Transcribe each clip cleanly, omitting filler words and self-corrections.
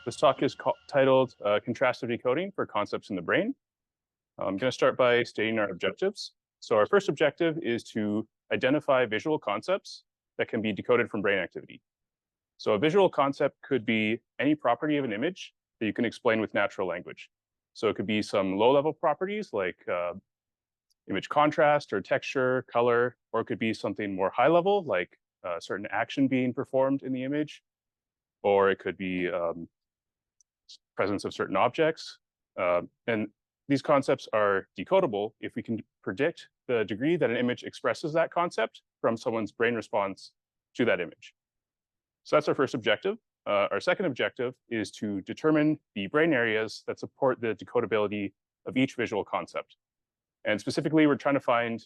This talk is titled Contrastive Decoding for Concepts in the Brain. I'm going to start by stating our objectives. So our first objective is to identify visual concepts that can be decoded from brain activity. So a visual concept could be any property of an image that you can explain with natural language. So it could be some low-level properties like image contrast or texture, color, or it could be something more high-level like a certain action being performed in the image, or it could be presence of certain objects. And these concepts are decodable if we can predict the degree that an image expresses that concept from someone's brain response to that image. So that's our first objective. Our second objective is to determine the brain areas that support the decodability of each visual concept. And specifically, we're trying to find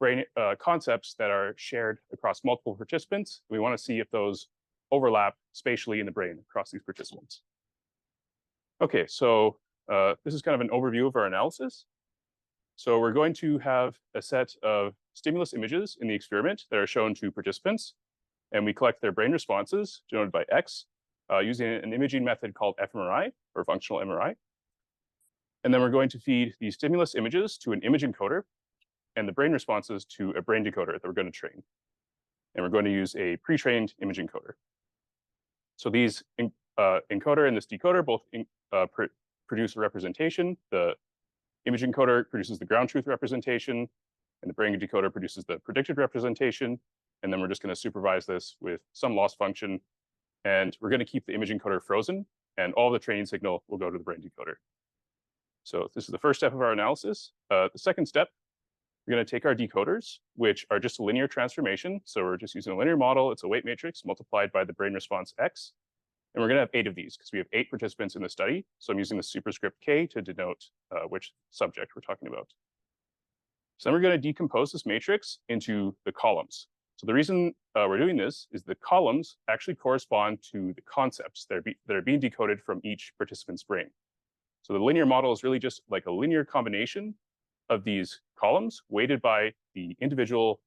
brain concepts that are shared across multiple participants. We want to see if those overlap spatially in the brain across these participants. Okay, so this is kind of an overview of our analysis. So we're going to have a set of stimulus images in the experiment that are shown to participants, and we collect their brain responses, denoted by X, using an imaging method called fMRI, or functional MRI. And then we're going to feed these stimulus images to an image encoder and the brain responses to a brain decoder that we're going to train. And we're going to use a pre-trained image encoder. So these encoder and this decoder both produce a representation. The image encoder produces the ground truth representation, and the brain decoder produces the predicted representation. And then we're just going to supervise this with some loss function. And we're going to keep the image encoder frozen, and all the training signal will go to the brain decoder. So this is the first step of our analysis. The second step, we're going to take our decoders, which are just a linear transformation. So we're just using a linear model. It's a weight matrix multiplied by the brain response X. And we're going to have 8 of these because we have 8 participants in the study. So I'm using the superscript K to denote which subject we're talking about. So then we're going to decompose this matrix into the columns. So the reason we're doing this is the columns actually correspond to the concepts that are being decoded from each participant's brain. So the linear model is really just like a linear combination of these columns weighted by the individual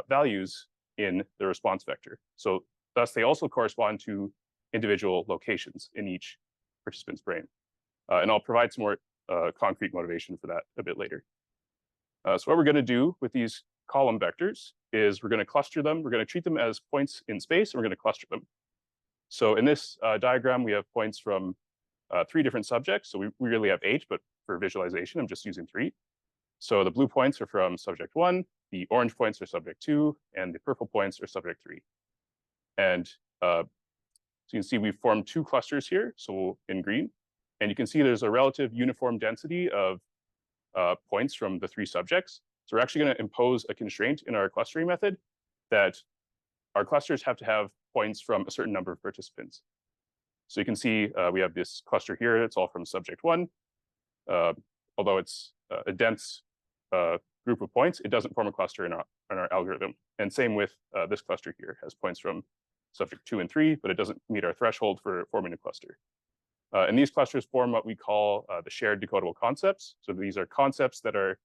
values in the response vector. So thus they also correspond to individual locations in each participant's brain. And I'll provide some more concrete motivation for that a bit later. So what we're going to do with these column vectors is we're going to cluster them. We're going to treat them as points in space, and we're going to cluster them. So in this diagram, we have points from 3 different subjects. So we really have 8, but for visualization, I'm just using 3. So the blue points are from subject 1, the orange points are subject 2, and the purple points are subject 3. And so you can see we've formed 2 clusters here, so in green. And you can see there's a relative uniform density of points from the 3 subjects. So we're actually going to impose a constraint in our clustering method that our clusters have to have points from a certain number of participants. So you can see we have this cluster here. It's all from subject 1. Although it's a dense group of points, it doesn't form a cluster in our algorithm. And same with this cluster here. It has points from subject 2 and 3, but it doesn't meet our threshold for forming a cluster. And these clusters form what we call the shared decodable concepts. So these are concepts that are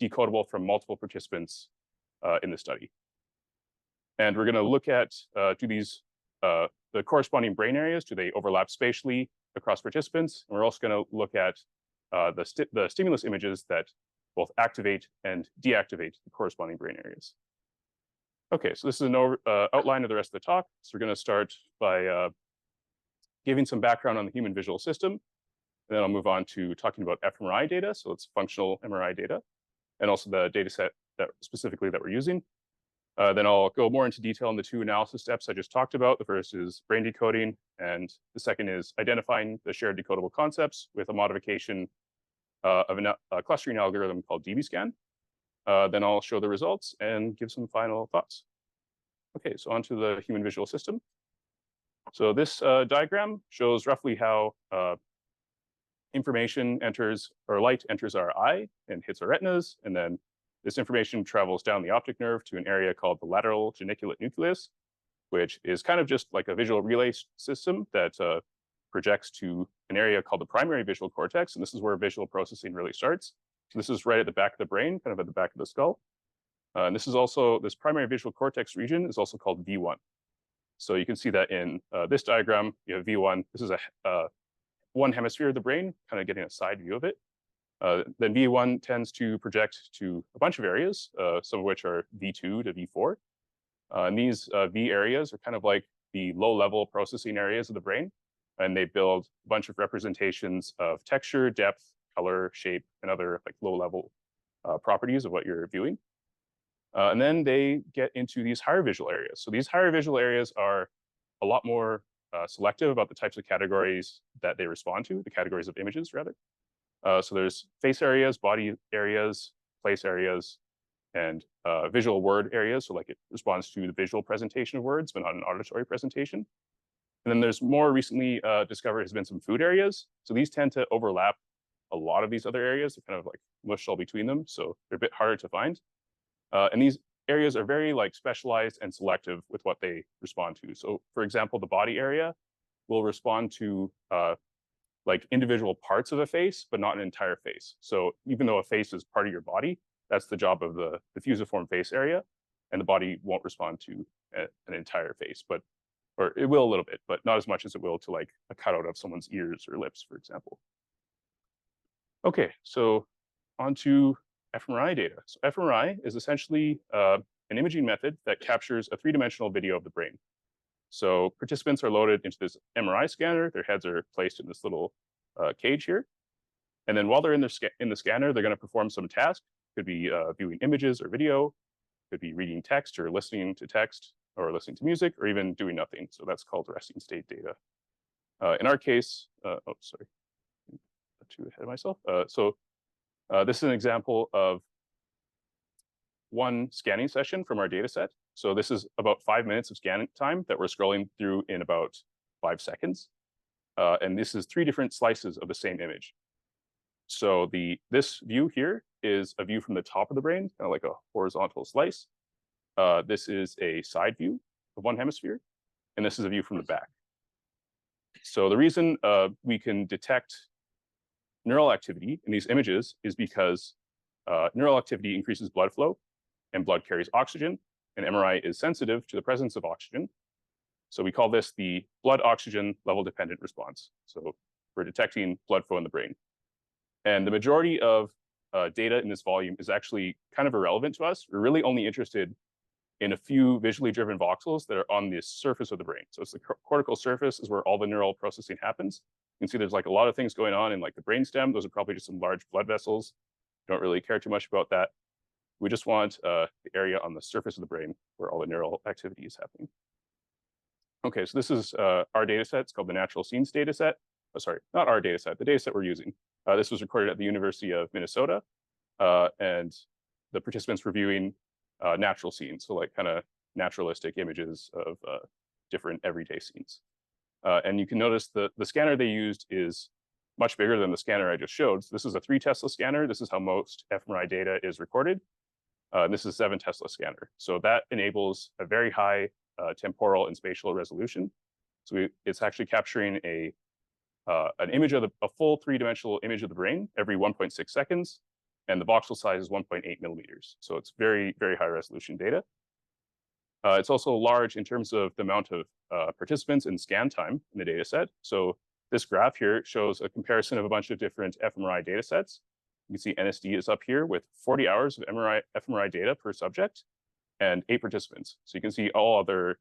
decodable from multiple participants in the study. And we're going to look at, do these, the corresponding brain areas, do they overlap spatially across participants? And we're also going to look at the stimulus images that both activate and deactivate the corresponding brain areas. Okay, so this is an outline of the rest of the talk. So we're going to start by giving some background on the human visual system. And then I'll move on to talking about fMRI data. So it's functional MRI data, and also the data set that specifically that we're using. Then I'll go more into detail on the 2 analysis steps I just talked about. The first is brain decoding, and the second is identifying the shared decodable concepts with a modification of a clustering algorithm called DBSCAN. Then I'll show the results and give some final thoughts. Okay, so on to the human visual system. So this diagram shows roughly how information enters, or light enters our eye and hits our retinas, and then this information travels down the optic nerve to an area called the lateral geniculate nucleus, which is kind of just like a visual relay system that projects to an area called the primary visual cortex. And this is where visual processing really starts. So this is right at the back of the brain, kind of at the back of the skull. And this primary visual cortex region is also called V1. So you can see that in this diagram, you have V1. This is a one hemisphere of the brain, kind of getting a side view of it. Then V1 tends to project to a bunch of areas, some of which are V2 to V4. And these V areas are kind of like the low-level processing areas of the brain, and they build a bunch of representations of texture, depth, color, shape, and other like low-level properties of what you're viewing. And then they get into these higher visual areas. So these higher visual areas are a lot more selective about the types of categories that they respond to, the categories of images, rather. So there's face areas, body areas, place areas, and visual word areas. So like it responds to the visual presentation of words, but not an auditory presentation. And then there's more recently discovered has been some food areas. So these tend to overlap a lot of these other areas. They're kind of like mushed all between them. So they're a bit harder to find. And these areas are very like specialized and selective with what they respond to. So for example, the body area will respond to like individual parts of a face, but not an entire face. So even though a face is part of your body, that's the job of the fusiform face area, and the body won't respond to an entire face, or it will a little bit, but not as much as it will to like a cutout of someone's ears or lips, for example. Okay, so on to fMRI data. So fMRI is essentially an imaging method that captures a three-dimensional video of the brain. So participants are loaded into this MRI scanner. Their heads are placed in this little cage here. And then while they're in the scanner, they're going to perform some task. Could be viewing images or video, could be reading text or listening to text or listening to music, or even doing nothing. So that's called resting state data. In our case, oh, sorry, too ahead of myself. This is an example of one scanning session from our data set. So this is about 5 minutes of scanning time that we're scrolling through in about 5 seconds. And this is 3 different slices of the same image. So this view here is a view from the top of the brain, kind of like a horizontal slice. This is a side view of one hemisphere, and this is a view from the back. So the reason we can detect neural activity in these images is because neural activity increases blood flow, and blood carries oxygen, and MRI is sensitive to the presence of oxygen. So we call this the blood oxygen level dependent response. So we're detecting blood flow in the brain. And the majority of data in this volume is actually kind of irrelevant to us. We're really only interested in a few visually driven voxels that are on the surface of the brain. So it's the cortical surface is where all the neural processing happens. You can see there's like a lot of things going on in like the brainstem. Those are probably just some large blood vessels. Don't really care too much about that. We just want the area on the surface of the brain where all the neural activity is happening. Okay, so this is our data set. It's called the natural scenes data set. Oh, sorry, not our data set, the data set we're using. This was recorded at the University of Minnesota, and the participants were viewing natural scenes, so like kind of naturalistic images of different everyday scenes. And you can notice the scanner they used is much bigger than the scanner I just showed. So this is a 3 Tesla scanner. This is how most fMRI data is recorded. This is a 7 Tesla scanner. So that enables a very high temporal and spatial resolution. So it's actually capturing an image of a full 3-dimensional image of the brain every 1.6 seconds, and the voxel size is 1.8 millimeters. So it's very, very high resolution data. It's also large in terms of the amount of participants and scan time in the data set. So this graph here shows a comparison of a bunch of different fMRI data sets. You can see NSD is up here with 40 hours of fMRI data per subject and 8 participants. So you can see all other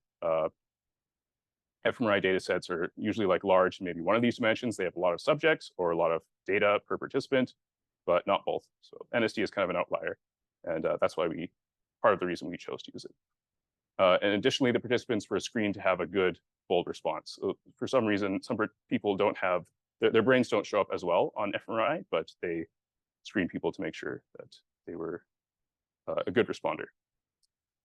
fMRI data sets are usually like large in maybe one of these dimensions. They have a lot of subjects or a lot of data per participant, but not both. So NSD is kind of an outlier. And that's why part of the reason we chose to use it. And additionally, the participants were screened to have a good fold response. So for some reason, some people don't have, their brains don't show up as well on fMRI, but they screen people to make sure that they were a good responder.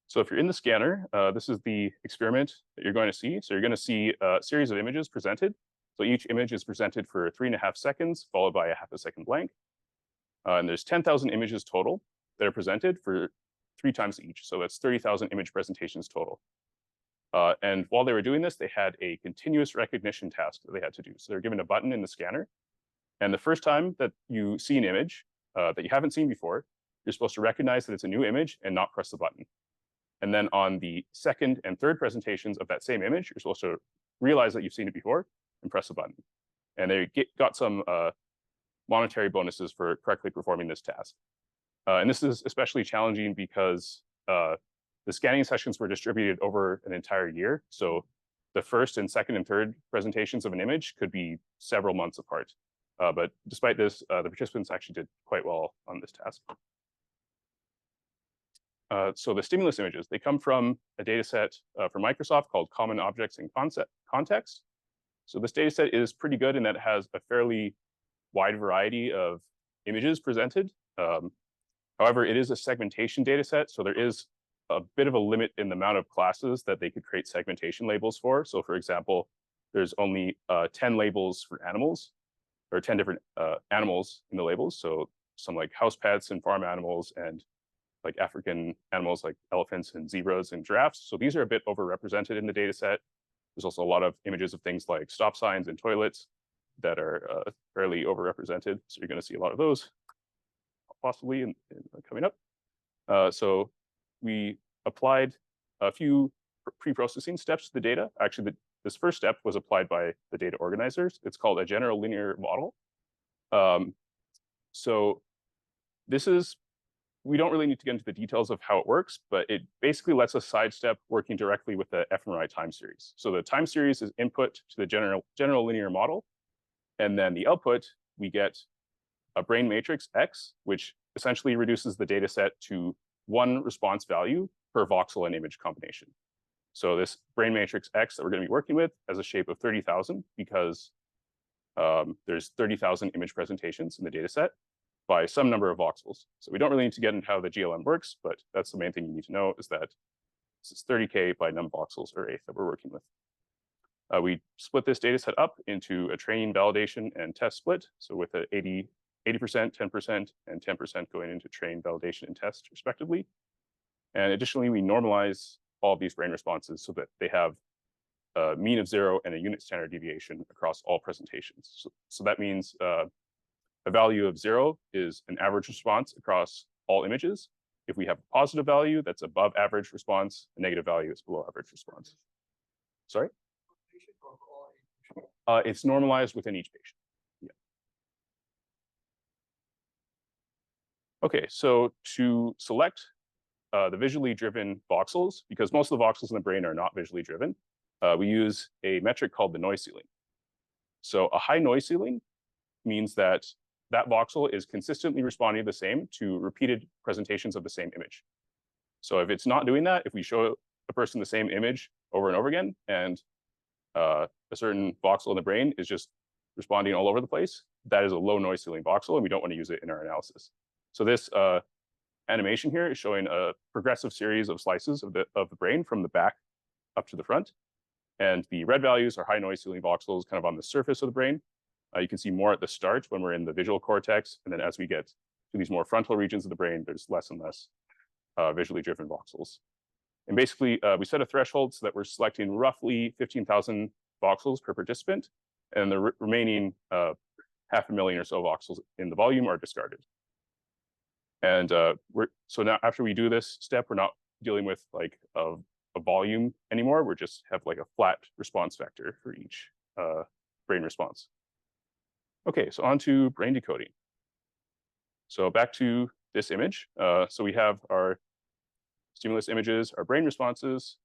So if you're in the scanner, this is the experiment that you're going to see. So you're going to see a series of images presented. So each image is presented for 3.5 seconds, followed by a 0.5 second blank. And there's 10,000 images total that are presented for 3 times each. So that's 30,000 image presentations total. And while they were doing this, they had a continuous recognition task that they had to do. So they're given a button in the scanner. And the first time that you see an image that you haven't seen before, you're supposed to recognize that it's a new image and not press the button. And then on the second and third presentations of that same image, you're supposed to realize that you've seen it before and press a button. And they got some monetary bonuses for correctly performing this task. And this is especially challenging because the scanning sessions were distributed over an entire year. So the first and second and third presentations of an image could be several months apart. But despite this, the participants actually did quite well on this task. So the stimulus images, they come from a data set from Microsoft called Common Objects in Context. So this data set is pretty good in that it has a fairly wide variety of images presented. However, it is a segmentation data set, so there is a bit of a limit in the amount of classes that they could create segmentation labels for. So for example, there's only 10 labels for animals, or 10 different animals in the labels. So some like house pets and farm animals and like African animals like elephants and zebras and giraffes. So these are a bit overrepresented in the data set. There's also a lot of images of things like stop signs and toilets that are fairly overrepresented. So you're going to see a lot of those possibly in coming up. So we applied a few pre-processing steps to the data. Actually, this first step was applied by the data organizers. It's called a general linear model. So this is, we don't really need to get into the details of how it works, but it basically lets us sidestep working directly with the fMRI time series. So the time series is input to the general linear model. And then the output, we get a brain matrix X, which essentially reduces the data set to one response value per voxel and image combination. So this brain matrix X that we're going to be working with has a shape of 30,000 because there's 30,000 image presentations in the data set by some number of voxels. So we don't really need to get into how the GLM works, but that's the main thing you need to know is that this is 30K by num voxels array that we're working with. We split this data set up into a training, validation, and test split. So with a 80%, 10%, and 10% going into train, validation, and test respectively. And additionally, we normalize all of these brain responses so that they have a mean of 0 and a unit standard deviation across all presentations. So that means a value of 0 is an average response across all images. If we have a positive value, that's above average response. A negative value is below average response. Sorry? It's normalized within each patient. Yeah. Okay, so to select the visually driven voxels, because most of the voxels in the brain are not visually driven, we use a metric called the noise ceiling. So a high noise ceiling means that that voxel is consistently responding the same to repeated presentations of the same image. So if it's not doing that, if we show a person the same image over and over again, and a certain voxel in the brain is just responding all over the place, that is a low noise ceiling voxel, and we don't want to use it in our analysis. So this animation here is showing a progressive series of slices of the brain from the back up to the front. And the red values are high noise ceiling voxels kind of on the surface of the brain. You can see more at the start when we're in the visual cortex. And then as we get to these more frontal regions of the brain, there's less and less visually driven voxels. And basically, we set a threshold so that we're selecting roughly 15,000 voxels per participant. And the remaining 500,000 or so voxels in the volume are discarded. And so now after we do this step, we're not dealing with like a volume anymore. We're just have like a flat response vector for each brain response. Okay, so on to brain decoding. So back to this image. So we have our stimulus images, our brain responses.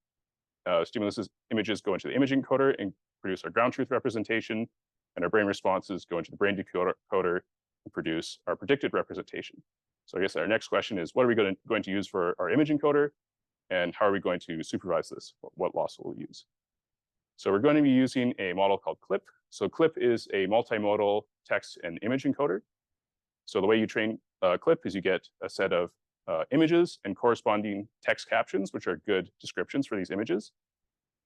Stimulus images go into the image encoder and produce our ground truth representation, and our brain responses go into the brain decoder and produce our predicted representation. So I guess our next question is, what are we going to use for our image encoder, and how are we going to supervise this? What loss will we use? So we're going to be using a model called CLIP. So CLIP is a multimodal text and image encoder. So the way you train CLIP is you get a set of images and corresponding text captions, which are good descriptions for these images.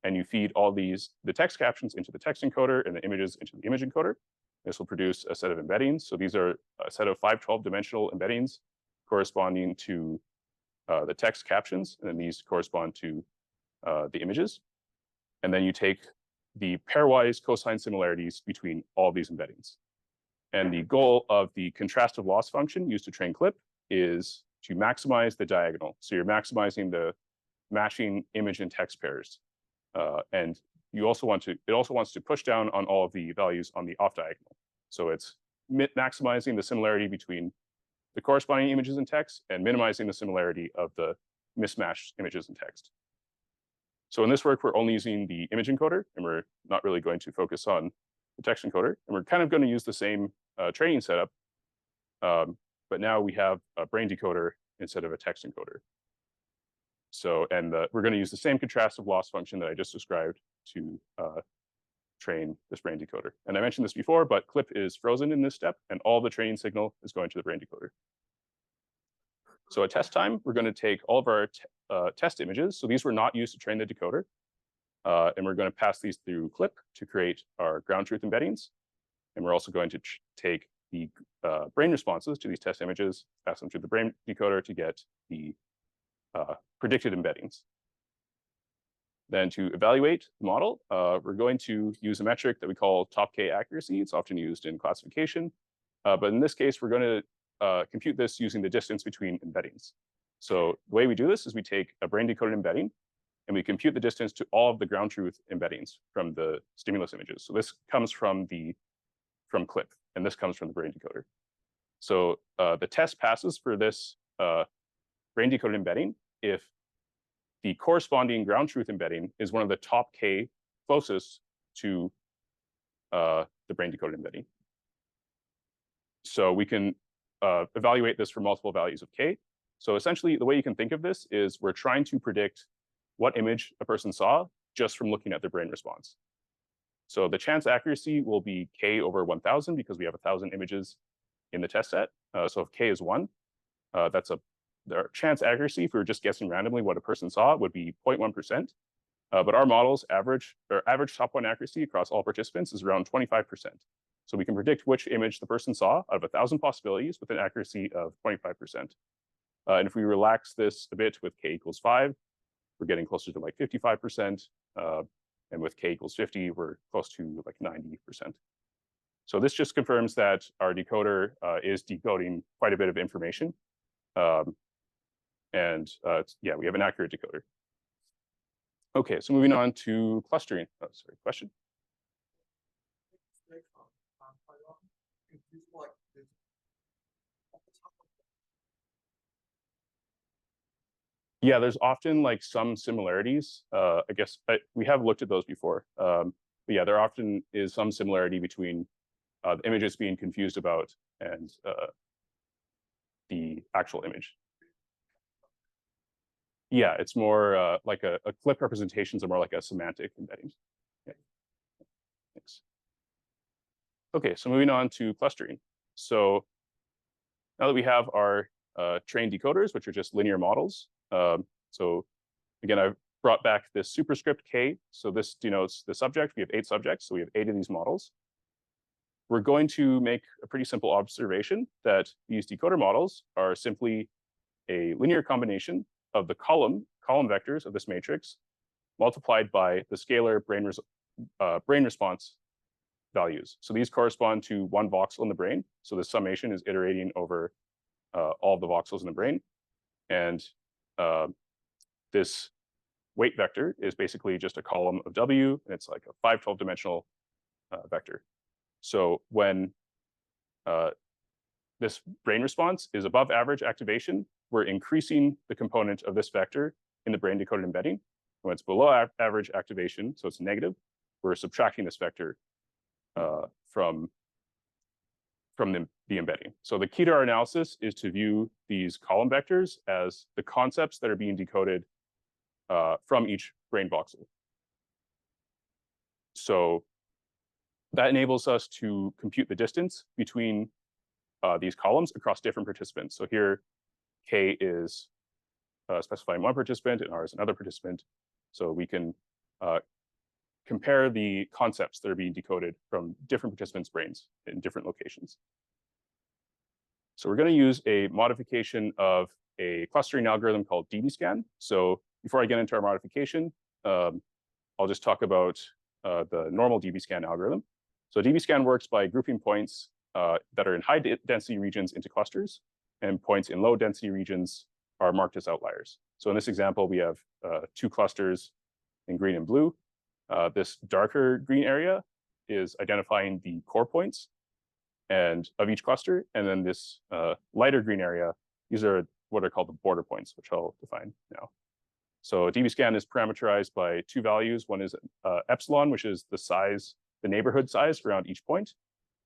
And you feed all the text captions into the text encoder and the images into the image encoder. This will produce a set of embeddings. So these are a set of 512-dimensional embeddings corresponding to the text captions, and then these correspond to the images. And then you take the pairwise cosine similarities between all these embeddings. And the goal of the contrastive loss function used to train CLIP is to maximize the diagonal. So you're maximizing the matching image and text pairs. And it also wants to push down on all of the values on the off diagonal. So it's maximizing the similarity between the corresponding images and text and minimizing the similarity of the mismatched images and text. So in this work, we're only using the image encoder, and we're not really going to focus on the text encoder. And we're kind of going to use the same training setup, but now we have a brain decoder instead of a text encoder. So, and we're going to use the same contrastive loss function that I just described to train this brain decoder. And I mentioned this before, but clip is frozen in this step, and all the training signal is going to the brain decoder. So at test time, we're going to take all of our test images. So these were not used to train the decoder. And we're going to pass these through clip to create our ground truth embeddings. And we're also going to take the brain responses to these test images, pass them through the brain decoder to get the predicted embeddings. Then to evaluate the model, we're going to use a metric that we call top K accuracy. It's often used in classification. But in this case, we're going to compute this using the distance between embeddings. So the way we do this is we take a brain decoded embedding and we compute the distance to all of the ground truth embeddings from the stimulus images. So this comes from clip, and this comes from the brain decoder. So the test passes for this brain decoded embedding if the corresponding ground truth embedding is one of the top K closest to the brain decoded embedding. So we can evaluate this for multiple values of K. So essentially, the way you can think of this is we're trying to predict what image a person saw just from looking at their brain response. So the chance accuracy will be K over 1,000 because we have 1,000 images in the test set. So if K is 1, the chance accuracy, if we were just guessing randomly what a person saw, would be 0.1%. But our model's average top point accuracy across all participants is around 25%. So we can predict which image the person saw out of 1,000 possibilities with an accuracy of 25%. And if we relax this a bit with K equals 5, we're getting closer to like 55%. And with K equals 50, we're close to like 90%. So this just confirms that our decoder is decoding quite a bit of information. Yeah, we have an accurate decoder. Okay, so moving on to clustering. Oh, sorry, question? Yeah, there's often like some similarities. I guess we have looked at those before. But yeah, there often is some similarity between the images being confused about and the actual image. Yeah, it's more like a clip representations are more like a semantic embedding. Yeah. Thanks. Okay, so moving on to clustering. So now that we have our trained decoders, which are just linear models. So again, I've brought back this superscript K. So this denotes the subject. We have 8 subjects, so we have 8 of these models. We're going to make a pretty simple observation that these decoder models are simply a linear combination of the column vectors of this matrix multiplied by the scalar brain response values. So these correspond to one voxel in the brain. So the summation is iterating over all of the voxels in the brain. And this weight vector is basically just a column of W, and it's like a 512-dimensional vector. So when this brain response is above average activation, we're increasing the component of this vector in the brain decoded embedding. When it's below average activation, so it's negative, we're subtracting this vector from the embedding. So the key to our analysis is to view these column vectors as the concepts that are being decoded from each brain voxel. So that enables us to compute the distance between these columns across different participants. So here, K is specifying one participant and R is another participant. So we can compare the concepts that are being decoded from different participants' brains in different locations. So we're going to use a modification of a clustering algorithm called DBSCAN. So before I get into our modification, I'll just talk about the normal DBSCAN algorithm. So DBSCAN works by grouping points that are in high density regions into clusters, and points in low density regions are marked as outliers. So in this example, we have 2 clusters in green and blue. This darker green area is identifying the core points and of each cluster, and then this lighter green area, these are what are called the border points, which I'll define now. So DBSCAN is parameterized by 2 values. One is epsilon, which is the size, the neighborhood size around each point,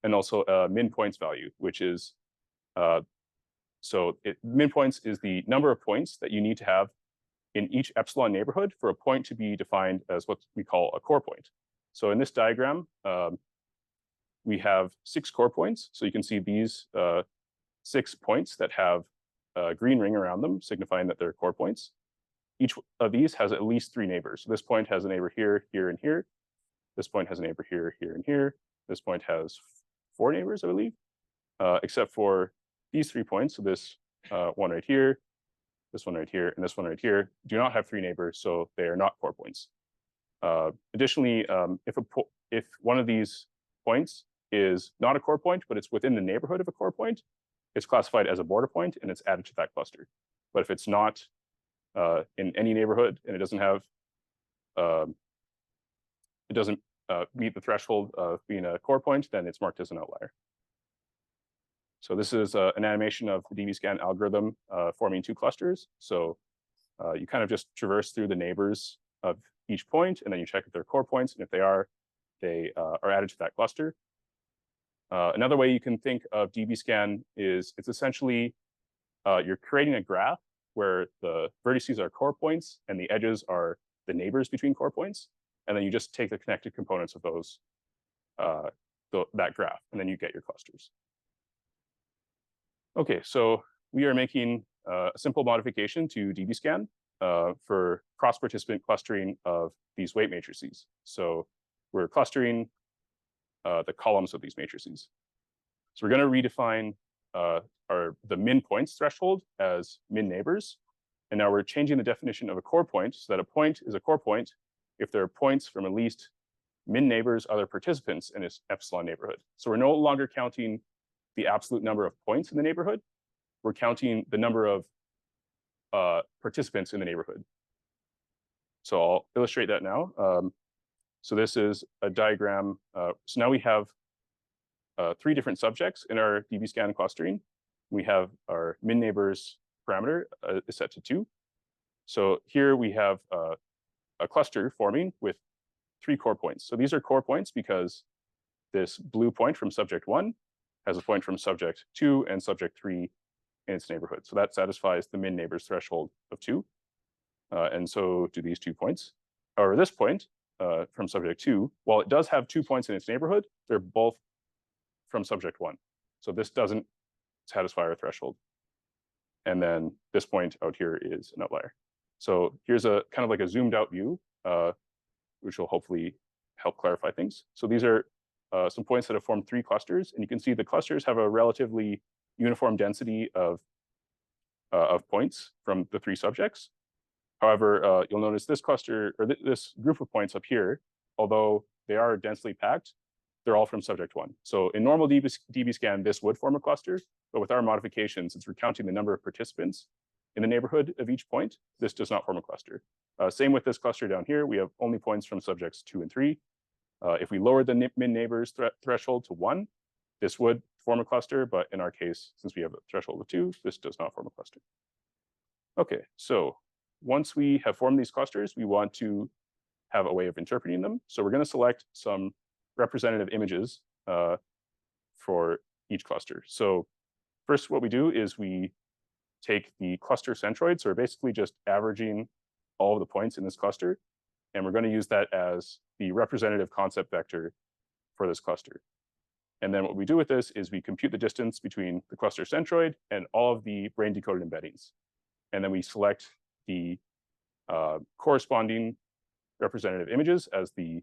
and also a min points value, which is min points is the number of points that you need to have in each epsilon neighborhood for a point to be defined as what we call a core point. So in this diagram, we have 6 core points. So you can see these 6 points that have a green ring around them, signifying that they're core points. Each of these has at least 3 neighbors. So this point has a neighbor here, here, and here. This point has a neighbor here, here, and here. This point has 4 neighbors, I believe, except for these 3 points. So this one right here, this one right here, and this one right here do not have 3 neighbors, so they are not core points. Additionally, if one of these points is not a core point, but it's within the neighborhood of a core point, it's classified as a border point and it's added to that cluster. But if it's not in any neighborhood and it doesn't have, meet the threshold of being a core point, then it's marked as an outlier. So this is an animation of the DBSCAN algorithm forming 2 clusters. So you kind of just traverse through the neighbors of each point, and then you check if they're core points, and if they are added to that cluster. Another way you can think of DBSCAN is it's essentially you're creating a graph where the vertices are core points and the edges are the neighbors between core points, and then you just take the connected components of those that graph, and then you get your clusters. Okay, so we are making a simple modification to DBSCAN for cross-participant clustering of these weight matrices. So we're clustering the columns of these matrices. So we're going to redefine the min points threshold as min neighbors. And now we're changing the definition of a core point so that a point is a core point if there are points from at least min neighbors, other participants in its epsilon neighborhood. So we're no longer counting the absolute number of points in the neighborhood. We're counting the number of participants in the neighborhood. So I'll illustrate that now. So this is a diagram. So now we have 3 different subjects in our DBSCAN clustering. We have our min neighbors parameter is set to 2. So here we have a cluster forming with 3 core points. So these are core points because this blue point from subject 1 has a point from subject 2 and subject 3 in its neighborhood. So that satisfies the min neighbors threshold of 2. And so do these 2 points. Or this point from subject 2, while it does have 2 points in its neighborhood, they're both from subject 1. So this doesn't satisfy our threshold. And then this point out here is an outlier. So here's a kind of like a zoomed out view, which will hopefully help clarify things. So these are some points that have formed 3 clusters, and you can see the clusters have a relatively uniform density of points from the 3 subjects. However, you'll notice this cluster, or this group of points up here, although they are densely packed, they're all from subject 1. So in normal DBSCAN, this would form a cluster, but with our modifications, since we're counting the number of participants in the neighborhood of each point, this does not form a cluster. Same with this cluster down here, we have only points from subjects 2 and 3. If we lower the min neighbors threshold to 1, this would form a cluster, but in our case, since we have a threshold of 2, this does not form a cluster. Okay, so once we have formed these clusters, we want to have a way of interpreting them. So we're going to select some representative images for each cluster. So first, what we do is we take the cluster centroid. So we're basically just averaging all of the points in this cluster. And we're going to use that as the representative concept vector for this cluster. And then what we do with this is we compute the distance between the cluster centroid and all of the brain decoded embeddings. And then we select the corresponding representative images as the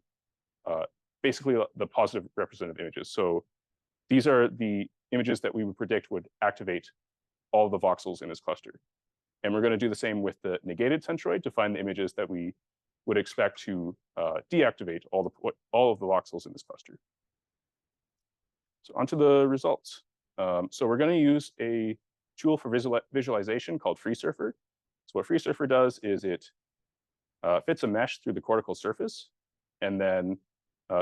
basically the positive representative images. So these are the images that we would predict would activate all the voxels in this cluster. And we're going to do the same with the negated centroid to find the images that we would expect to deactivate all of the voxels in this cluster. So onto the results. So we're going to use a tool for visualization called FreeSurfer. So what FreeSurfer does is it fits a mesh through the cortical surface, and then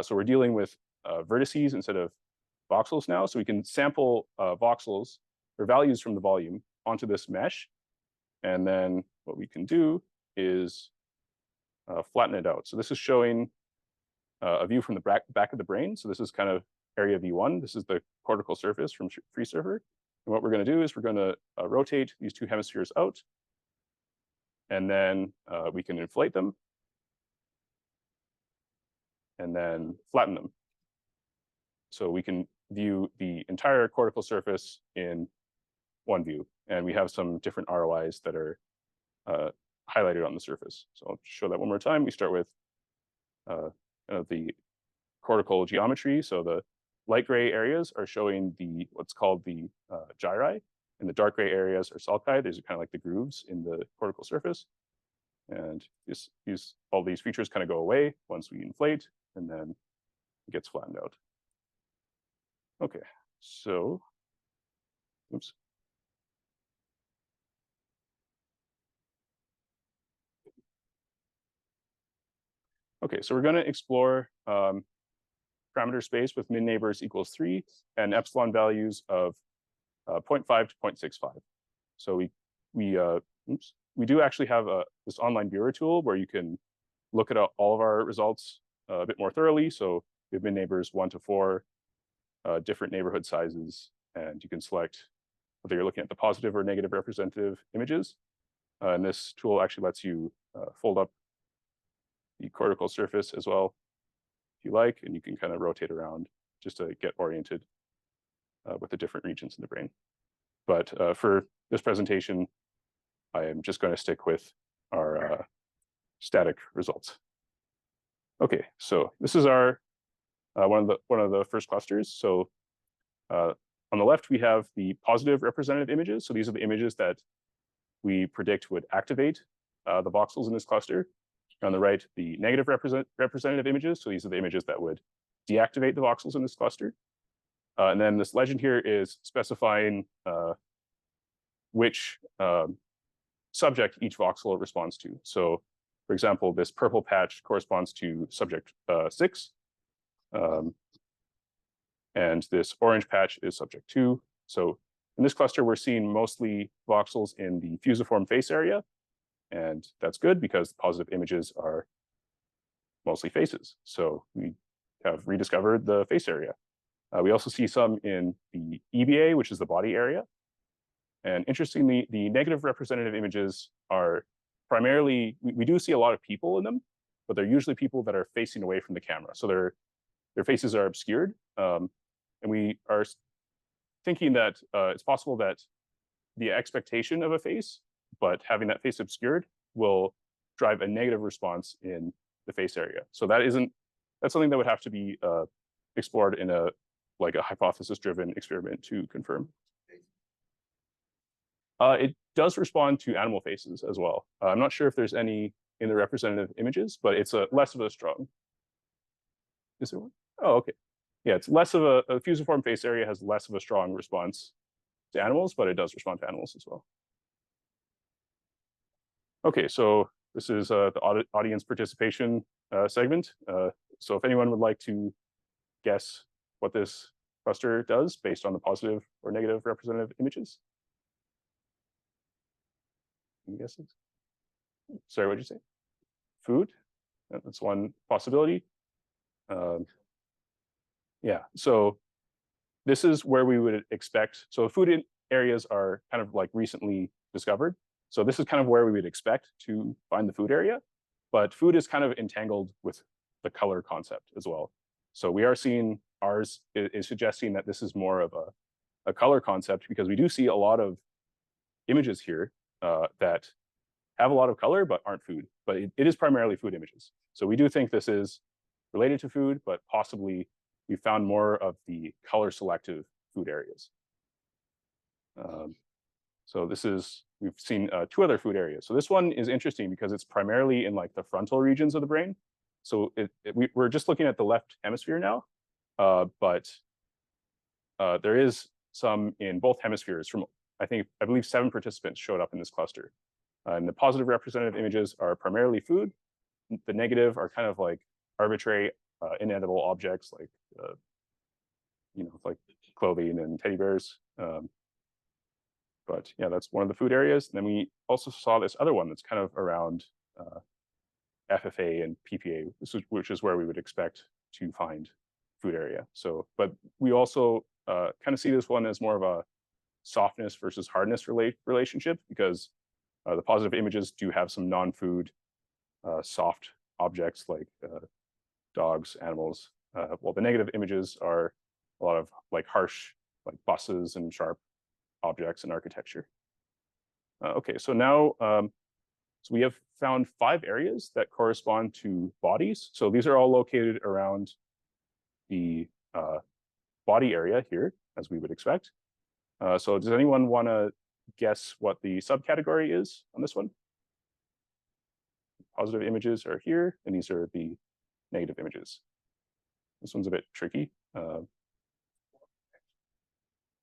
so we're dealing with vertices instead of voxels now. So we can sample voxels or values from the volume onto this mesh, and then what we can do is flatten it out. So this is showing a view from the back of the brain. So this is kind of area V1. This is the cortical surface from FreeSurfer. And what we're going to do is we're going to rotate these two hemispheres out, and then we can inflate them and then flatten them. So we can view the entire cortical surface in one view. And we have some different ROIs that are highlighted on the surface. So I'll show that one more time. We start with the cortical geometry. So the light gray areas are showing the what's called the gyri, and the dark gray areas are sulci. These are kind of like the grooves in the cortical surface. And all these features kind of go away once we inflate, and then it gets flattened out. Okay, so, oops. Okay, so we're going to explore parameter space with min neighbors equals 3 and epsilon values of 0.5 to 0.65. So we do actually have this online viewer tool where you can look at all of our results a bit more thoroughly. So we have min neighbors 1 to 4, different neighborhood sizes, and you can select whether you're looking at the positive or negative representative images. And this tool actually lets you fold up the cortical surface as well, if you like, and you can kind of rotate around just to get oriented with the different regions in the brain. But for this presentation, I am just going to stick with our static results. Okay, so this is our one of the first clusters. So on the left, we have the positive representative images. So these are the images that we predict would activate the voxels in this cluster. On the right, the negative representative images. So these are the images that would deactivate the voxels in this cluster. And then this legend here is specifying which subject each voxel responds to. So for example, this purple patch corresponds to subject 6. And this orange patch is subject 2. So in this cluster, we're seeing mostly voxels in the fusiform face area. And that's good because the positive images are mostly faces. So we have rediscovered the face area. We also see some in the EBA, which is the body area. And interestingly, the negative representative images are primarily, we do see a lot of people in them, but they're usually people that are facing away from the camera. So their faces are obscured. And we are thinking that it's possible that the expectation of a face, but having that face obscured, will drive a negative response in the face area. So that's something that would have to be explored in a hypothesis-driven experiment to confirm. It does respond to animal faces as well. I'm not sure if there's any in the representative images, but it's less of a strong. Is there one? Oh, okay. Yeah, it's less of a fusiform face area has less of a strong response to animals, but it does respond to animals as well. Okay, so this is the audience participation segment. So if anyone would like to guess what this cluster does based on the positive or negative representative images. Any guesses? Sorry, what did you say? Food? That's one possibility. Yeah, so this is where we would expect. So food areas are kind of like recently discovered. So this is kind of where we would expect to find the food area, but food is kind of entangled with the color concept as well. So we are seeing ours is suggesting that this is more of a color concept, because we do see a lot of images here that have a lot of color but aren't food, but it is primarily food images. So we do think this is related to food, but possibly we found more of the color selective food areas. So we've seen 2 other food areas. So this one is interesting because it's primarily in like the frontal regions of the brain. So we're just looking at the left hemisphere now, but there is some in both hemispheres from, I believe 7 participants showed up in this cluster. And the positive representative images are primarily food. The negative are kind of like arbitrary inedible objects like, like clothing and teddy bears. But yeah, that's one of the food areas. And then we also saw this other one that's kind of around FFA and PPA, which is where we would expect to find food area. So, but we also kind of see this one as more of a softness versus hardness relationship, because the positive images do have some non-food soft objects like dogs, animals, while the negative images are a lot of like harsh, like buses and sharp objects in architecture. Okay, so now so we have found 5 areas that correspond to bodies. So these are all located around the body area here, as we would expect. So does anyone want to guess what the subcategory is on this one? Positive images are here, and these are the negative images. This one's a bit tricky.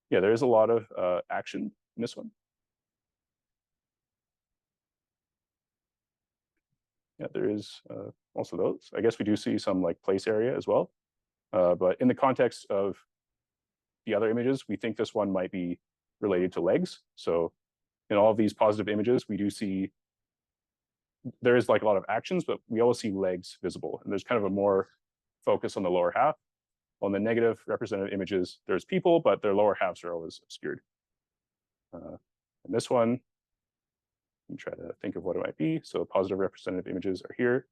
Yeah, there is a lot of action in this one. Yeah, there is also those. I guess we do see some like place area as well. But in the context of the other images, we think this one might be related to legs. So in all of these positive images, we do see there is like a lot of actions, but we always see legs visible. And there's kind of a more focus on the lower half. On the negative representative images, there's people, but their lower halves are always obscured. And this one, let me try to think of what it might be. So positive representative images are here.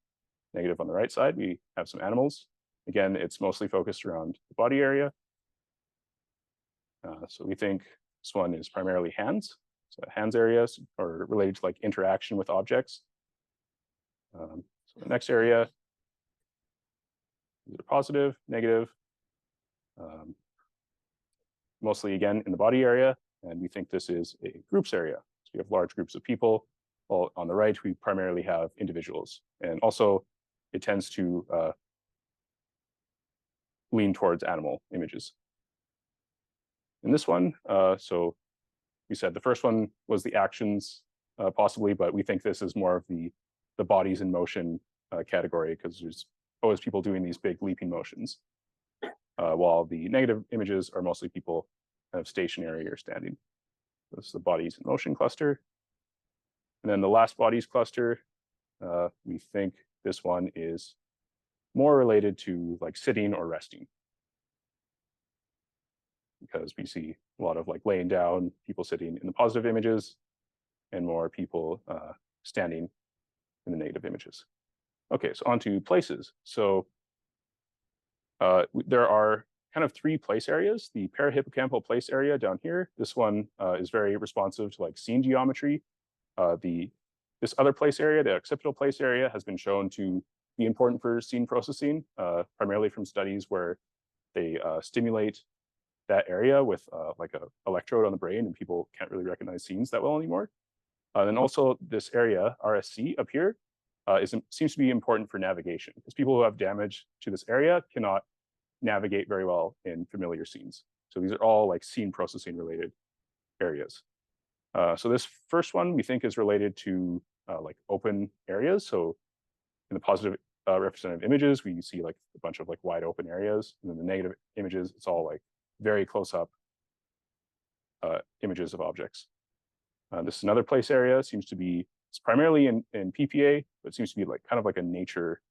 Negative on the right side, we have some animals. Again, it's mostly focused around the body area. So we think this one is primarily hands. So hands areas are related to like interaction with objects. So the next area, these are positive, negative, mostly again in the body area. And we think this is a groups area. So we have large groups of people. Well, on the right, we primarily have individuals. And also it tends to lean towards animal images. In this one, so we said the first one was the actions possibly, but we think this is more of the bodies in motion category, because there's always people doing these big leaping motions, while the negative images are mostly people kind of stationary or standing. This is the bodies in motion cluster. And then the last bodies cluster, we think this one is more related to like sitting or resting, because we see a lot of like laying down, people sitting in the positive images, and more people standing in the negative images. Okay, so on to places. So there are kind of 3 place areas. The parahippocampal place area down here, this one is very responsive to like scene geometry. This other place area, the occipital place area, has been shown to be important for scene processing, primarily from studies where they stimulate that area with like an electrode on the brain, and people can't really recognize scenes that well anymore. And also this area, RSC up here, seems to be important for navigation, because people who have damage to this area cannot navigate very well in familiar scenes. So these are all like scene processing related areas. So this first one we think is related to like open areas. So in the positive representative images, we see like a bunch of like wide open areas. And then the negative images, it's all like very close up images of objects. This is another place area, seems to be, it's primarily in PPA, but it seems to be like kind of like a nature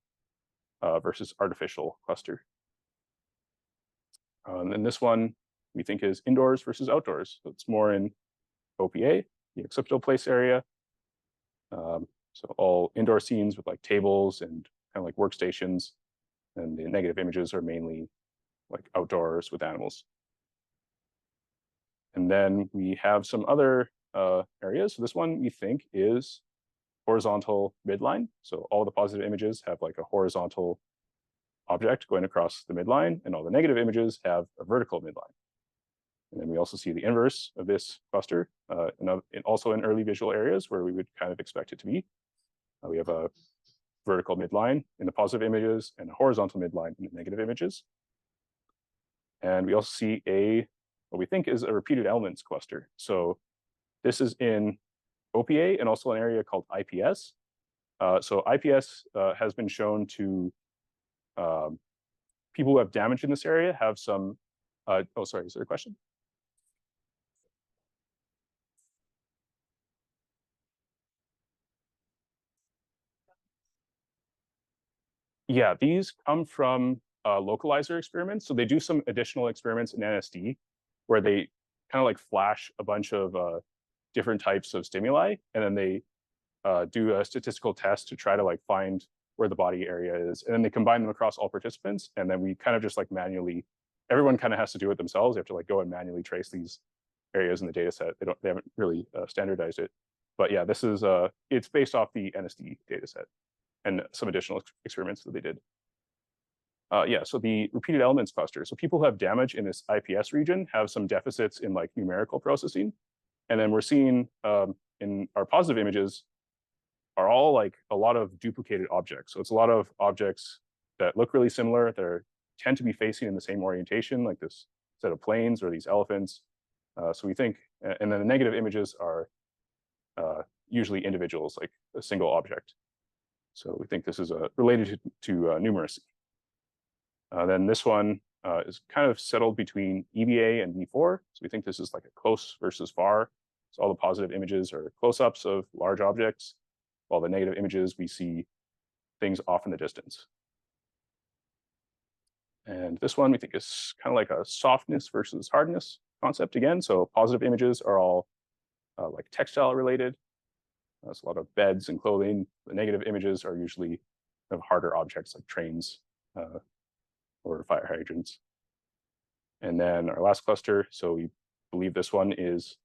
versus artificial cluster. And this one we think is indoors versus outdoors. So it's more in OPA, the occipital place area. So all indoor scenes with like tables and kind of like workstations, and the negative images are mainly like outdoors with animals. And then we have some other areas. So this one we think is horizontal midline. So all the positive images have like a horizontal object going across the midline, and all the negative images have a vertical midline. And then we also see the inverse of this cluster, and also in early visual areas where we would kind of expect it to be. We have a vertical midline in the positive images and a horizontal midline in the negative images. And we also see what we think is a repeated elements cluster. So this is in OPA and also an area called IPS. So IPS has been shown to people who have damage in this area have some. Oh, sorry, is there a question? Yeah, these come from localizer experiments. So they do some additional experiments in NSD where they kind of like flash a bunch of different types of stimuli, and then they do a statistical test to try to like find where the body area is. And then they combine them across all participants. And then we kind of just like manually, everyone kind of has to do it themselves. They have to like go and manually trace these areas in the data set. They haven't really standardized it. But yeah, this is, it's based off the NSD data set and some additional experiments that they did. Yeah, so the repeated elements cluster. So people who have damage in this IPS region have some deficits in like numerical processing. And then we're seeing in our positive images are all like a lot of duplicated objects. So it's a lot of objects that look really similar. They tend to be facing in the same orientation, like this set of planes or these elephants. So we think, and then the negative images are usually individuals, like a single object. So we think this is related to numeracy. Then this one is kind of settled between EVA and V4. So we think this is like a close versus far. So all the positive images are close-ups of large objects, while the negative images, we see things off in the distance. And this one we think is kind of like a softness versus hardness concept again. So positive images are all like textile related. There's a lot of beds and clothing. The negative images are usually kind of harder objects like trains or fire hydrants. And then our last cluster, so we believe this one is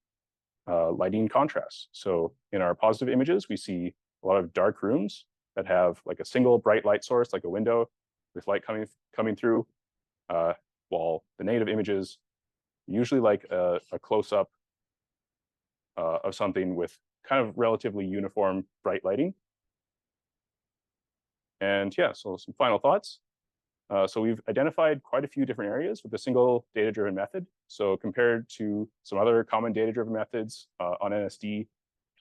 lighting contrast. So in our positive images, we see a lot of dark rooms that have like a single bright light source, like a window with light coming through, while the negative images usually like a close-up of something with kind of relatively uniform bright lighting. And yeah, so some final thoughts. So we've identified quite a few different areas with a single data-driven method. So compared to some other common data-driven methods on NSD,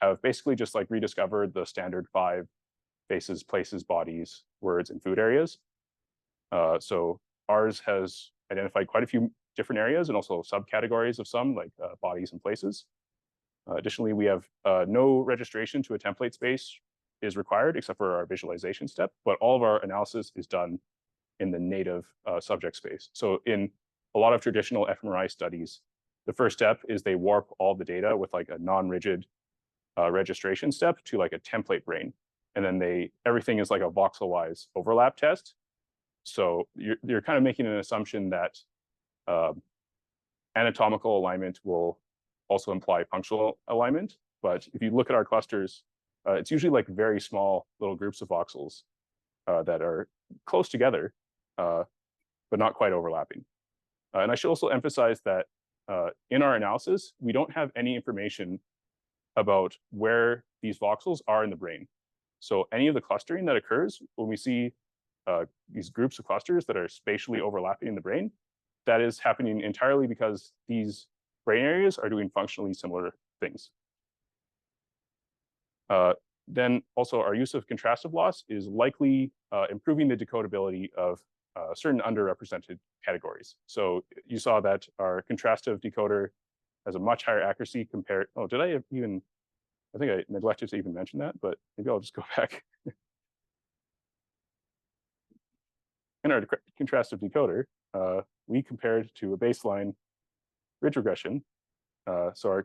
have basically just like rediscovered the standard 5 faces, places, bodies, words, and food areas. So ours has identified quite a few different areas and also subcategories of some, like bodies and places. Additionally, we have no registration to a template space is required except for our visualization step, but all of our analysis is done in the native subject space. So in a lot of traditional fMRI studies, the first step is they warp all the data with like a non-rigid registration step to like a template brain. And then everything is like a voxel-wise overlap test. So you're kind of making an assumption that anatomical alignment will also imply functional alignment. But if you look at our clusters, it's usually like very small little groups of voxels that are close together, but not quite overlapping. And I should also emphasize that in our analysis, we don't have any information about where these voxels are in the brain. So any of the clustering that occurs when we see these groups of clusters that are spatially overlapping in the brain, that is happening entirely because these brain areas are doing functionally similar things. Then also our use of contrastive loss is likely improving the decodability of certain underrepresented categories. So you saw that our contrastive decoder has a much higher accuracy compared, I think I neglected to even mention that, but maybe I'll just go back. In our contrastive decoder, we compared to a baseline ridge regression. So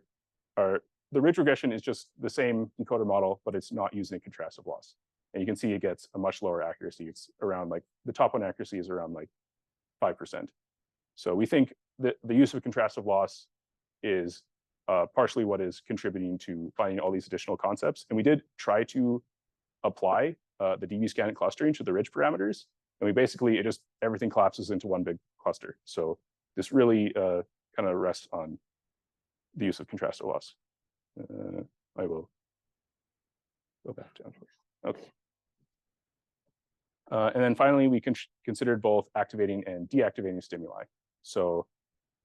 the ridge regression is just the same decoder model, but it's not using contrastive loss. And you can see it gets a much lower accuracy. It's around like, the top one accuracy is around like 5%. So we think that the use of contrastive loss is partially what is contributing to finding all these additional concepts. And we did try to apply the DBSCAN clustering to the ridge parameters. And we basically, everything collapses into one big cluster. So this really kind of rests on the use of contrastive loss. I will go back down here. Okay. And then finally, we considered both activating and deactivating stimuli. So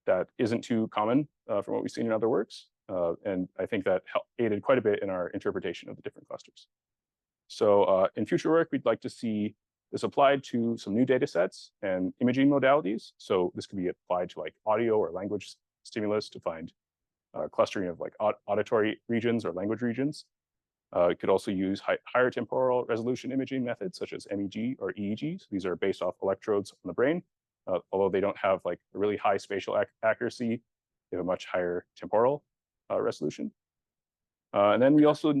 that isn't too common from what we've seen in other works. and I think that aided quite a bit in our interpretation of the different clusters. So in future work, we'd like to see this applied to some new data sets and imaging modalities. So this could be applied to like audio or language stimulus to find clustering of like auditory regions or language regions. It could also use higher temporal resolution imaging methods such as MEG or EEG. So these are based off electrodes on the brain. Although they don't have like a really high spatial accuracy, they have a much higher temporal resolution. And then we also,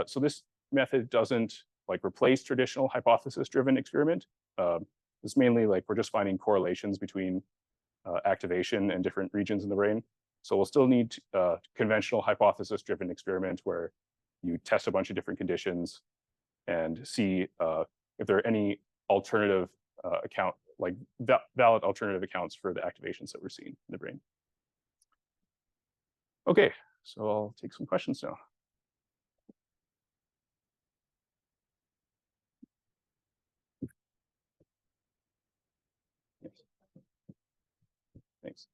so this method doesn't like replace traditional hypothesis-driven experiment. It's mainly like we're just finding correlations between activation and different regions in the brain. So we'll still need conventional hypothesis-driven experiment where you test a bunch of different conditions and see if there are any alternative valid alternative accounts for the activations that we're seeing in the brain. Okay, so I'll take some questions now. Yes. Thanks.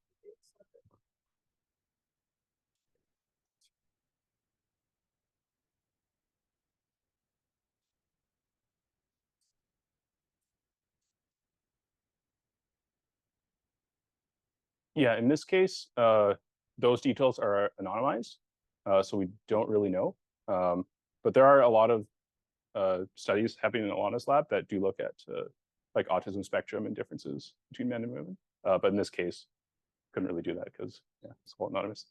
Yeah, in this case, those details are anonymized, so we don't really know. But there are a lot of studies happening in Alana's lab that do look at like autism spectrum and differences between men and women. But in this case, couldn't really do that because yeah, it's all anonymous.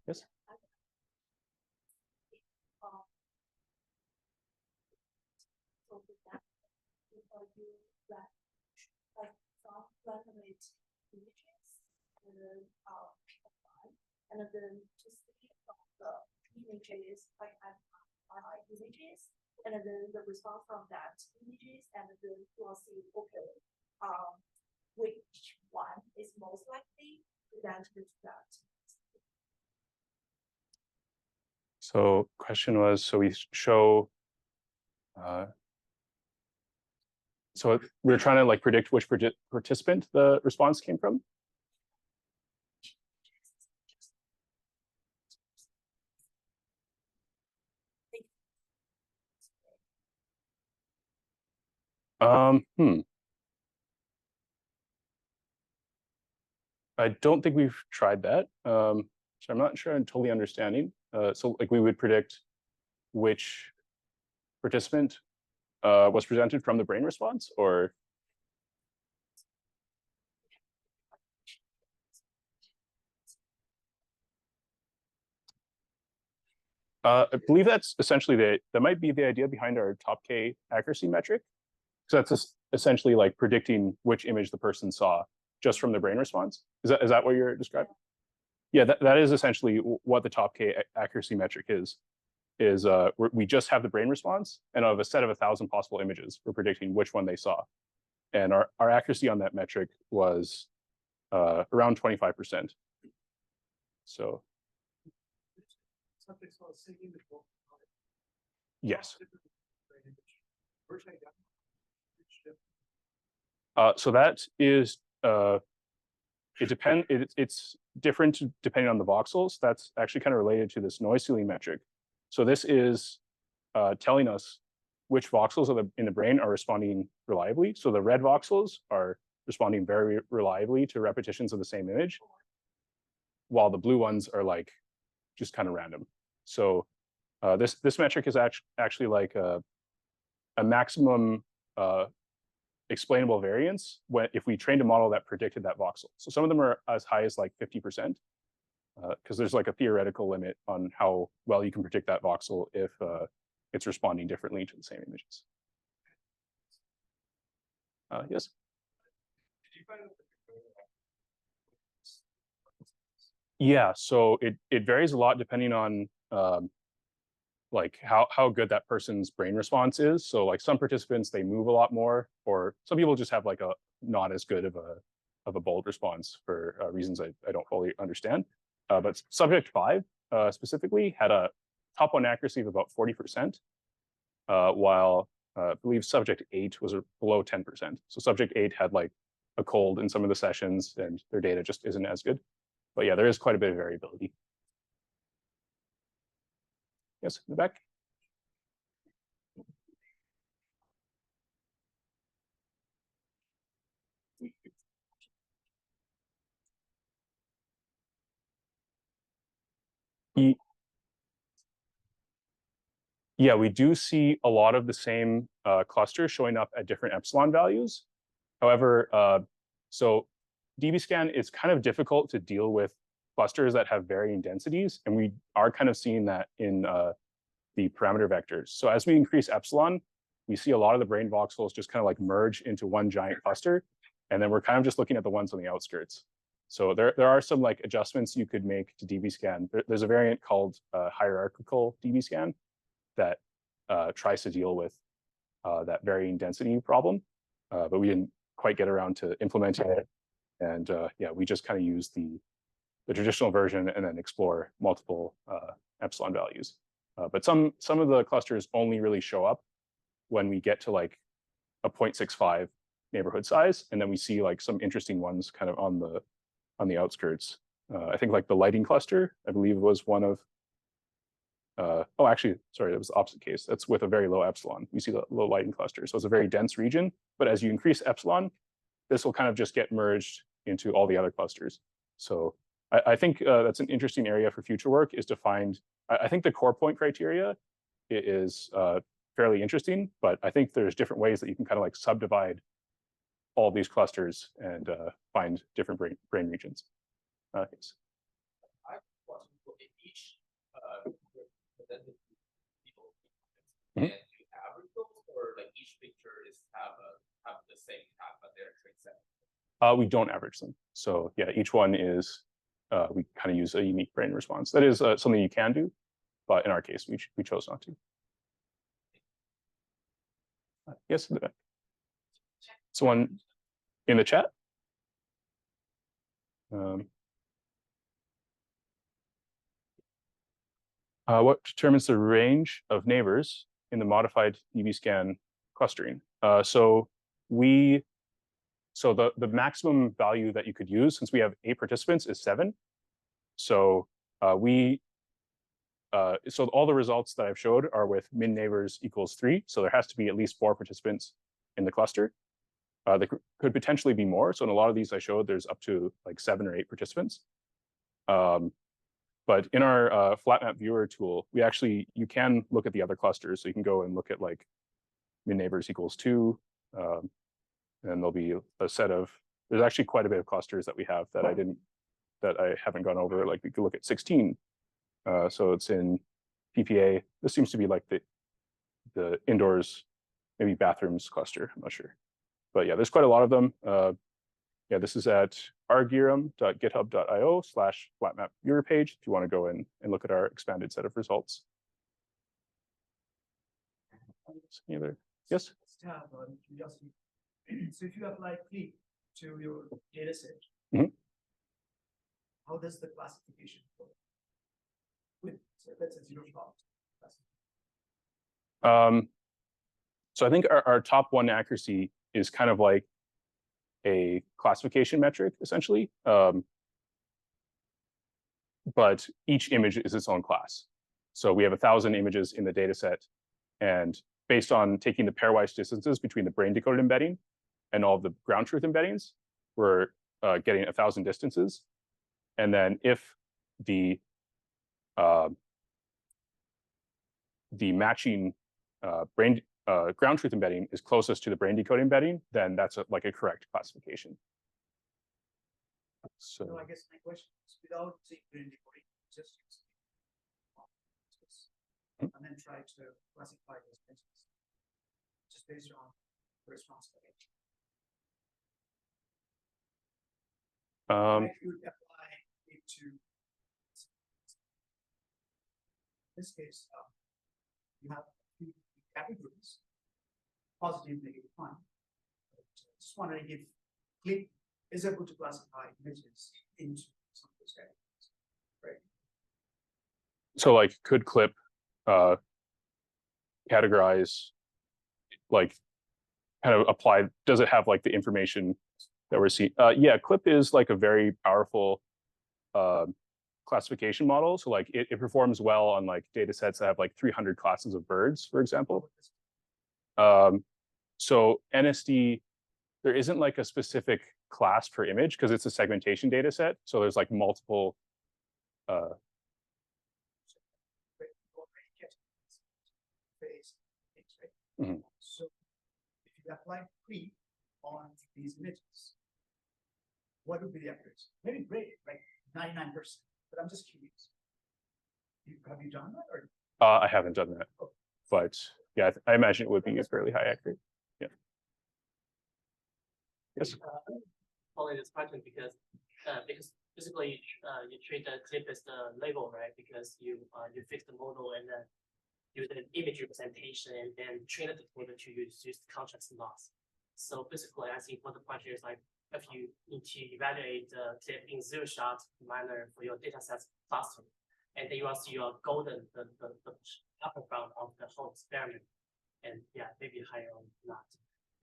Yes. And then just the images like fMRI images, and then the response from that images, and then we'll see okay, which one is most likely to present with that. So question was, so we show, so we're trying to like predict which participant the response came from. I don't think we've tried that. So I'm not sure I'm totally understanding. So like we would predict which participant was presented from the brain response, or I believe that's essentially that might be the idea behind our top K accuracy metric. So that's essentially like predicting which image the person saw just from the brain response. Is that what you're describing? Yeah, that is essentially what the top K accuracy metric is we just have the brain response, and of a set of 1,000 possible images, we're predicting which one they saw. And our accuracy on that metric was around 25%. So yes. So that is it's different depending on the voxels. That's actually kind of related to this noise ceiling metric. So this is telling us which voxels in the brain are responding reliably. So the red voxels are responding very reliably to repetitions of the same image, while the blue ones are like just kind of random. So this metric is actually like a maximum explainable variance if we trained a model that predicted that voxel. So some of them are as high as like 50%, because there's like a theoretical limit on how well you can predict that voxel if it's responding differently to the same images. Yes? Yeah, so it varies a lot depending on like how good that person's brain response is. So like some participants, they move a lot more, or some people just have like a not as good of a bold response for reasons I don't fully understand. But subject 5 specifically had a top one accuracy of about 40%, while I believe subject 8 was below 10%. So subject 8 had like a cold in some of the sessions and their data just isn't as good. But yeah, there is quite a bit of variability. Yes, in the back. Yeah, we do see a lot of the same clusters showing up at different epsilon values. However, so DBSCAN is kind of difficult to deal with clusters that have varying densities, and we are kind of seeing that in the parameter vectors. So as we increase epsilon, we see a lot of the brain voxels just kind of like merge into one giant cluster, and then we're kind of just looking at the ones on the outskirts. So there are some like adjustments you could make to DBSCAN. There's a variant called hierarchical DBSCAN that tries to deal with that varying density problem, but we didn't quite get around to implementing it. And yeah, we just kind of use the traditional version and then explore multiple epsilon values. But some of the clusters only really show up when we get to like a 0.65 neighborhood size, and then we see like some interesting ones kind of on the outskirts. I think like the lighting cluster, I believe, was one of. Oh, actually, sorry, that was the opposite case. That's with a very low epsilon. We see the low lighting cluster. So it's a very dense region, but as you increase epsilon, this will kind of just get merged into all the other clusters. So I think that's an interesting area for future work, is to find, I think the core point criteria is fairly interesting, but I think there's different ways that you can kind of like subdivide all these clusters and find different brain regions. Yes. And you average those, or like each picture is have the same type of their trait set? We don't average them. So yeah, each one is, we kind of use a unique brain response. That is something you can do, but in our case, we chose not to. Yes, in the back. Someone in the chat? What determines the range of neighbors in the modified DBSCAN clustering? So the maximum value that you could use, since we have 8 participants, is 7. So so all the results that I've showed are with min neighbors equals 3. So there has to be at least 4 participants in the cluster. There could potentially be more. So in a lot of these I showed, there's up to like 7 or 8 participants. But in our flat map viewer tool, you can look at the other clusters. So you can go and look at like min neighbors equals 2. And there'll be a set of, there's actually quite a bit of clusters that we have that I haven't gone over. Like we could look at 16. So it's in PPA. This seems to be like the indoors, maybe bathrooms cluster. I'm not sure. But yeah, there's quite a lot of them. Yeah, this is at rgiram.github.io/flatmap viewer page if you want to go in and look at our expanded set of results. Any other? Yes? Curiosity. So if you apply click to your data set, how does the classification work? So that's a 0 shot. So I think our top 1 accuracy is kind of like a classification metric, essentially. But each image is its own class. So we have 1,000 images in the data set, and based on taking the pairwise distances between the brain decoded embedding and all the ground truth embeddings, we're getting 1,000 distances. And then if the matching ground truth embedding is closest to the brain decoding embedding, then that's like a correct classification. So I guess my question is, without saying brain decoding, just use and then try to classify those images just based on the response rate. If you apply it to this case, you have categories, positive, negative, fine. Just wondering if click is able to classify images into some of those categories, right? So like could clip categorize, like kind of apply, does it have like the information that we're seeing. Yeah, CLIP is like a very powerful classification model. So like it performs well on like data sets that have like 300 classes of birds, for example. So NSD, there isn't like a specific class per image because it's a segmentation data set. So there's like multiple. Mhm. So if you apply pre on these images, what would be the accuracy? Maybe great, like 99%, but I'm just curious. Have you done that or? I haven't done that, but yeah, I imagine it would be fairly high accurate. Yeah. Yes. Following this question because basically you treat the clip as the label, right? Because you fix the model and then use an image representation and then train the decoder to use contrast loss. So basically, I think what the question is like, if you need to evaluate the clip in zero-shot manner for your data sets faster, and then you want to see your golden, the upper bound of the whole experiment, and yeah, maybe higher on that.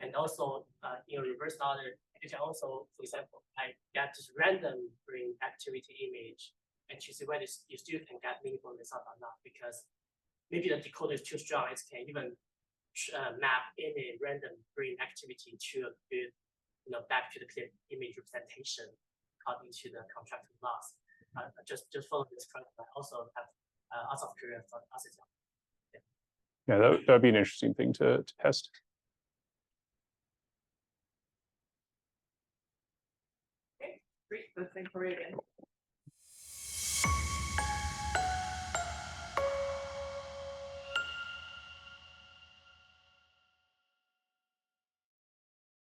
And also, in a reverse order, you can also, for example, I get this random brain activity image and to see whether you still can get meaningful result or not, because maybe the decoder is too strong. It can even map any random brain activity to back to the clip image representation according to the contractive loss. Just follow this question. I also have lots of curious for us. Yeah, that would be an interesting thing to test. Okay, great. Let's thank Cory again.